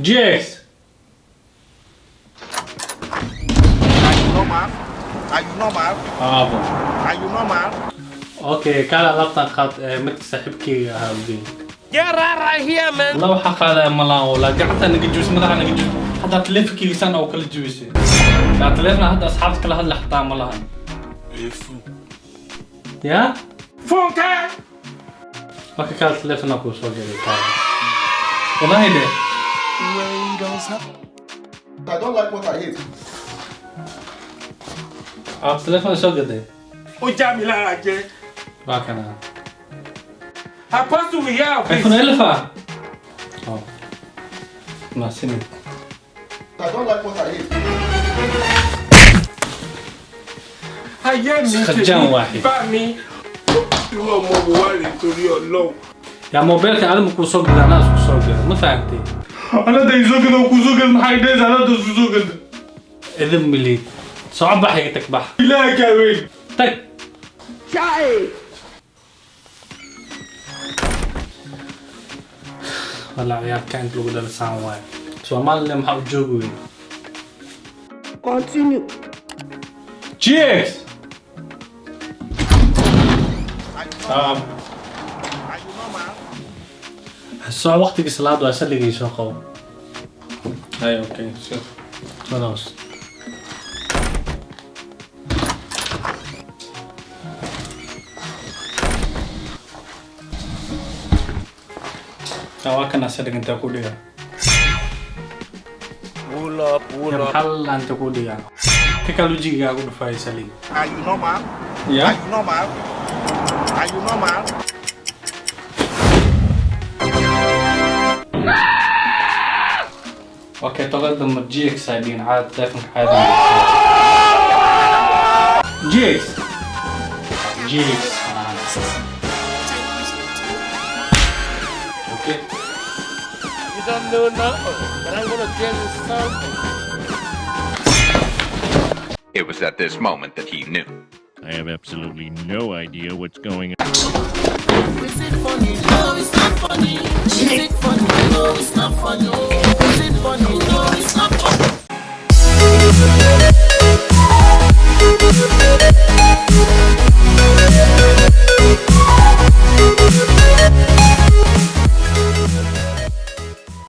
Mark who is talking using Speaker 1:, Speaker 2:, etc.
Speaker 1: Jax.
Speaker 2: Are you normal? Are you normal?
Speaker 1: Aabo.
Speaker 2: Are you normal?
Speaker 1: Okay, kala labtan qad mid saaxiibkeyga ahaa ugeyn.
Speaker 2: Get right here, man.
Speaker 1: La waxa qaada malaan wala gacanta naga juus madaxa naga juus hada telefonkiisa san oo kala juusay. La telefon hada asxaabta kala hadla xataa ma lahan. Ya?
Speaker 2: Funka.
Speaker 1: Waka kala telefon ku soo galay taa. Wallahi de.
Speaker 2: I don't like what I hate.
Speaker 1: Telefon soo gaday.
Speaker 2: O Jamila aje.
Speaker 1: Bakana.
Speaker 2: Apostle we have.
Speaker 1: iPhone 11. Oh. Ma sini.
Speaker 2: I don't like what I hate. Ayé mi
Speaker 1: خجان واحد.
Speaker 2: bá mi. Ìwọ ọmọ wo wá lè torí Ọlọ́run.
Speaker 1: يا موبايلك أنا ممكن سوق ده ناس سوق ده ما فهمتي. أنا ده يسوق ده وكوسوق المحيدات أنا ده يسوق ده. إذن ملي صعب حياتك بح. لا كوين. تك. شاي. والله عيال كانت لو ده لسان واحد. سو ما اللي محاول جوجوي. Continue. Cheers. الساعة وقتك الصلاة وأسلق يسوقه. أي أوكي شوف خلاص. أواكنا أسلق أنت كوديا.
Speaker 2: Pull up.
Speaker 1: محل أنت كوديا. كيكالوجي أقول فاي سليم.
Speaker 2: Are you normal?
Speaker 1: Yeah.
Speaker 2: Are you normal? Are you normal?
Speaker 1: اوكي تقدم جيكس هايبين عاد تلفونك عادي جيكس اوكي
Speaker 2: You don't know nothing, but I'm gonna tell you something.
Speaker 3: It was at this moment that he knew.
Speaker 4: I have absolutely no idea what's going on.
Speaker 5: Is it funny? No, it's not funny. Is it funny? No, it's not funny.